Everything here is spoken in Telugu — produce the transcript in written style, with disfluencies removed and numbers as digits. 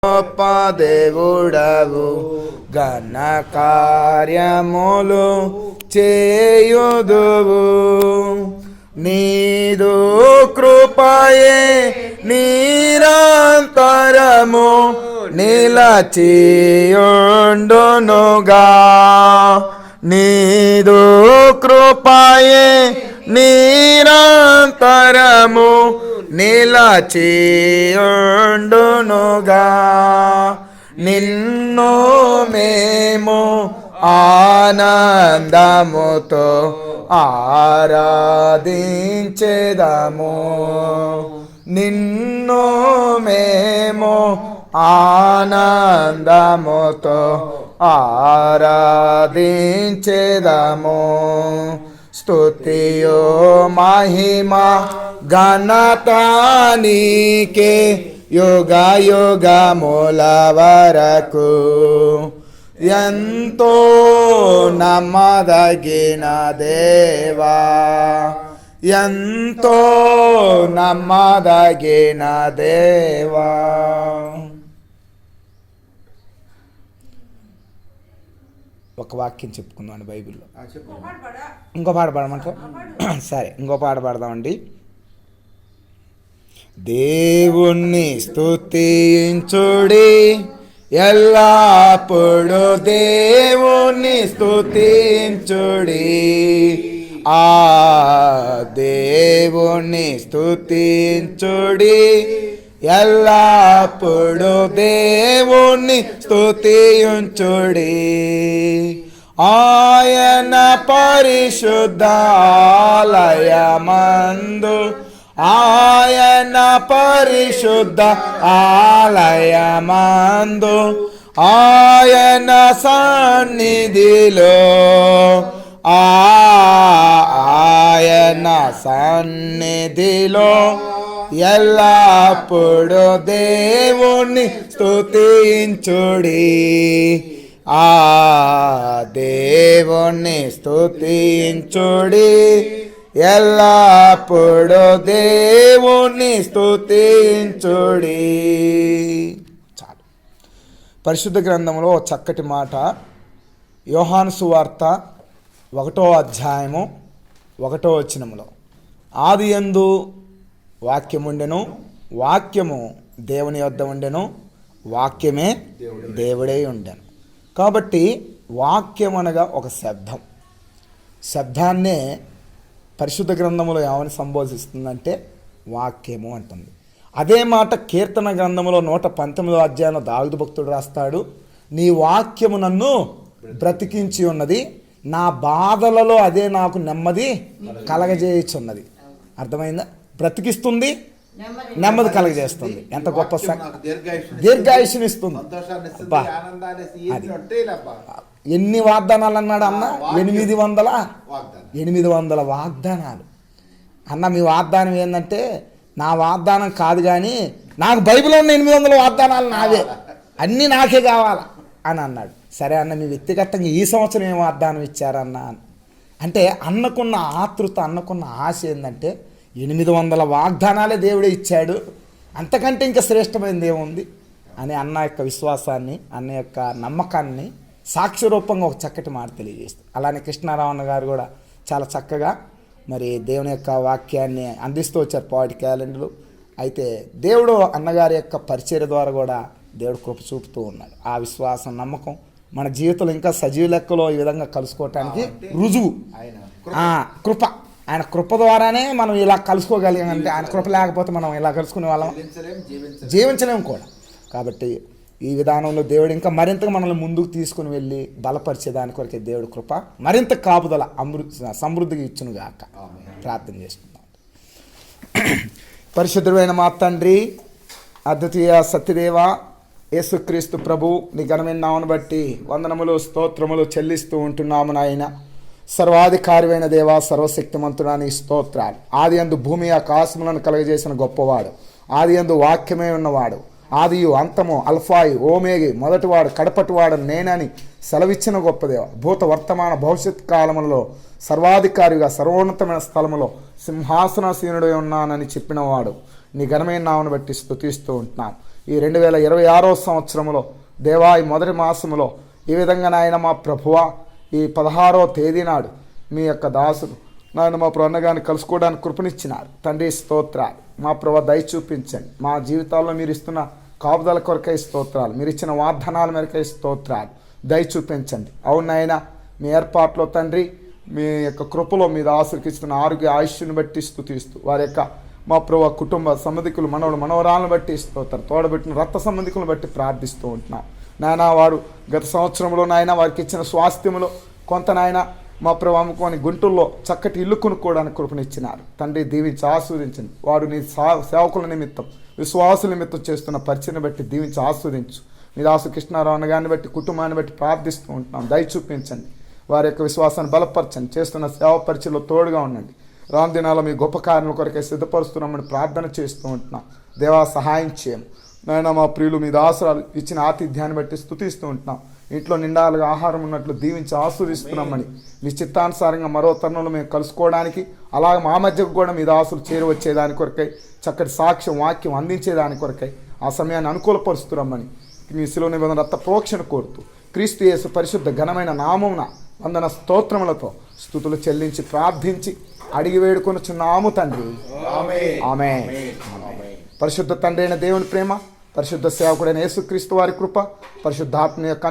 గొప్ప దేవుడవు, ఘన కార్యములు చేయుదువు. నీదు కృపయే నిరంతరము నిలచియుండునుగా. నీదు కృపయే నిరంతరము నిలచియుండునుగా. నిన్ను మేము ఆనందముతో ఆరాధించెదము. నిన్ను మేము ఆనందముతో ఆరాధించెదము. స్తుతియో మహిమ ఘనత నీకే యుగ యుగముల వరకు. ఎంతో నమ్మదగిన దేవా, ఎంతో నమ్మదగిన దేవా. ఒక వాక్యం చెప్పుకుందాం బైబిల్లో. ఇంకో పాట పాడమంటారా? సరే, ఇంకో పాట పాడదామండి. దేవుణ్ణి స్తుతించుడి ఎల్లప్పుడు, దేవుణ్ణి స్తుతించుడి. ఆ దేవుణ్ణి స్తుతించుడి ఎల్లప్పుడు, దేవుణ్ణి స్తుతించుడి. ఆయన పరిశుద్ధాలయమందు, ఆయన పరిశుద్ధ ఆలయమందు, ఆయన సన్నిధిలో, ఆయన సన్నిధిలో ఎల్లప్పుడు దేవుణ్ణి స్తుతించుడి. ఆ దేవుణ్ణి స్తుతించుడి ఎల్లప్పుడు, దేవుణ్ణి స్తుతించుడి. చాలు. పరిశుద్ధ గ్రంథంలో చక్కటి మాట, యోహాను సువార్త 1వ అధ్యాయము 1వ వచనములో, ఆదియందు వాక్యముండెను, వాక్యము దేవుని యొద్ద ఉండెను, వాక్యమే దేవుడై ఉండెను. కాబట్టి వాక్యం అనగా ఒక శబ్దం. శబ్దాన్నే పరిశుద్ధ గ్రంథంలో ఏమని సంబోధిస్తుందంటే వాక్యము అంటుంది. అదే మాట కీర్తన గ్రంథంలో 119వ అధ్యాయంలో దావీదు భక్తుడు రాస్తాడు, నీ వాక్యము నన్ను బ్రతికించి ఉన్నది, నా బాధలలో అదే నాకు నెమ్మది కలగజేయుచున్నది. అర్థమైందా? బ్రతికిస్తుంది, నెమ్మది కలగజేస్తుంది. ఎంత గొప్ప దీర్ఘాయుష్నిస్తుంది. ఎన్ని వాగ్దానాలు అన్నాడు అన్న? 800 వాగ్దానాలు. అన్న మీ వాగ్దానం ఏంటంటే, నా వాగ్దానం కాదు కానీ నాకు బైబిల్లో ఉన్న 800 వాగ్దానాలు నావే, అన్నీ నాకే కావాలా అని అన్నాడు. సరే అన్న, మీ వ్యక్తిగతంగా ఈ సంవత్సరం ఏం వాగ్దానం ఇచ్చారన్న అంటే, అన్నకున్న ఆతృత, అన్నకున్న ఆశ ఏంటంటే 800 వాగ్దానాలే దేవుడే ఇచ్చాడు, అంతకంటే ఇంకా శ్రేష్టమైనది ఏముంది అని అన్న యొక్క విశ్వాసాన్ని, అన్న యొక్క నమ్మకాన్ని సాక్ష్య రూపంగా ఒక చక్కటి మాట తెలియజేస్తుంది. అలానే కృష్ణారావణ గారు కూడా చాలా చక్కగా మరి దేవుని యొక్క వాక్యాన్ని అందిస్తూ వచ్చారు పాటి క్యాలెండర్లు. అయితే దేవుడు అన్నగారి యొక్క పరిచర్య ద్వారా కూడా దేవుడు కృప చూపుతూ ఉన్నాడు. ఆ విశ్వాసం, నమ్మకం మన జీవితంలో ఇంకా సజీవ లెక్కలో ఈ విధంగా కలుసుకోవటానికి రుజువు కృప. ఆయన కృప ద్వారానే మనం ఇలా కలుసుకోగలిగామంటే, ఆయన కృప లేకపోతే మనం ఇలా కలుసుకునే వాళ్ళం జీవించలేము కూడా. కాబట్టి ఈ విధానంలో దేవుడు ఇంకా మరింతగా మనల్ని ముందుకు తీసుకుని వెళ్ళి బలపరిచేదాని కొరకే దేవుడు కృప మరింత కాపుదల సమృద్ధిగా ఇచ్చునుగాక ప్రార్థన చేసుకుందాం. పరిశుద్ధమైన మా తండ్రి, అద్వితీయ సత్యదేవ యేసుక్రీస్తు ప్రభు, నీ ఘనమైన నామమును బట్టి వందనములు స్తోత్రములు చెల్లిస్తూ ఉంటున్నాము నాయన. సర్వాధికారివైన దేవా, సర్వశక్తిమంతుడా నీ స్తోత్రాలు. ఆది యందు భూమి ఆకాశములను కలగజేసిన గొప్పవాడు, ఆది యందు వాక్యమే ఉన్నవాడు, ఆదియు అంతము అల్ఫాయు ఓమేగి మొదటివాడు కడపటివాడు నేనని సెలవిచ్చిన గొప్పదేవ. భూత వర్తమాన భవిష్యత్ కాలములలో సర్వాధికారిగా సర్వోన్నతమైన స్థలములో సింహాసనాసీనుడై ఉన్నానని చెప్పినవాడు, నీ ఘనమైన నామమును బట్టి స్తుతిస్తూ ఉంటున్నాను. ఈ 2026 సంవత్సరంలో దేవా ఈ మొదటి మాసములో ఈ విధంగా నాయన మా ప్రభువా ఈ 16వ తేదీ నాడు మీ యొక్క దాసుడు నాయన మా ప్రభు అన్నగారిని కలుసుకోవడానికి కృపనిచ్చినారు తండ్రి. స్తోత్రాలు మా ప్రభు దయ చూపించండి. మా జీవితాల్లో మీరు ఇస్తున్న కాపుదల కొరకై స్తోత్రాలు, మీరు ఇచ్చిన వాగ్దానాల మేరకై స్తోత్రాలు, దయ చూపించండి. అవును నాయన మీ ఏర్పాట్లో తండ్రి మీ యొక్క కృపలో మీ దాసులకు ఇస్తున్న ఆరోగ్య ఆయుష్ను బట్టి స్తుతిస్తూ వారి యొక్క మా ప్రభు కుటుంబ సంబంధికులు మనవరాలను బట్టి స్తోత్రం, తోడబెట్టిన రక్త సంబంధికులను బట్టి ప్రార్థిస్తూ ఉంటున్నాం నాయన. వారు గత సంవత్సరంలో నాయన వారికి ఇచ్చిన స్వాస్థ్యములో కొంత నాయన మా ప్రభు అమ్ముకొని గుంటూరులో చక్కటి ఇల్లు కొనుక్కోవడానికి కృపనిచ్చినారు తండ్రి. దీవించి ఆస్వాదించండి. వారు నీ సేవకుల నిమిత్తం విశ్వాసుల నిమిత్తం చేస్తున్న పరిచయను బట్టి దీవించి ఆస్వాదించు. మీ దాసు కృష్ణారావు అన్నగారిని బట్టి కుటుంబాన్ని బట్టి ప్రార్థిస్తూ ఉంటున్నాం. దయ చూపించండి. వారి యొక్క విశ్వాసాన్ని బలపరచండి. చేస్తున్న సేవ పరిచయలో తోడుగా ఉండండి. రాను దినాల్లో మీ గొప్ప కార్యాల కొరకై సిద్ధపరుస్తున్నామని ప్రార్థన చేస్తూ ఉంటున్నాం. దేవా సహాయం చేయము నాయన. మా ప్రియులు మీ దాసరాలు ఇచ్చిన ఆతిథ్యాన్ని బట్టి స్తుతిస్తూ ఉంటున్నాం. ఇంట్లో నిండాలుగా ఆహారం ఉన్నట్లు దీవించి ఆస్వాదిస్తున్నామని మీ చిత్తానుసారంగా మరో తరుణంలో మేము కలుసుకోవడానికి అలాగే మా మధ్యకు కూడా మీ దాసులు చేరువచ్చేదాని కొరకై చక్కటి సాక్ష్యం వాక్యం అందించేదాని కొరకై ఆ సమయాన్ని అనుకూలపరుస్తున్నామని మీ శిలువ నిబంధన రక్త ప్రోక్షణ కోరుతూ క్రీస్తు యేసు పరిశుద్ధ ఘనమైన నామమున వందన స్తోత్రములతో స్తుతులు చెల్లించి ప్రార్థించి అడిగి వేడుకొనుచున్నాము తండ్రి. ఆమేన్. పరిశుద్ధ తండ్రి అయిన దేవుని ప్రేమ, పరిశుద్ధ సేవకుడైన యేసుక్రీస్తు వారి కృప, పరిశుద్ధాత్మ యొక్క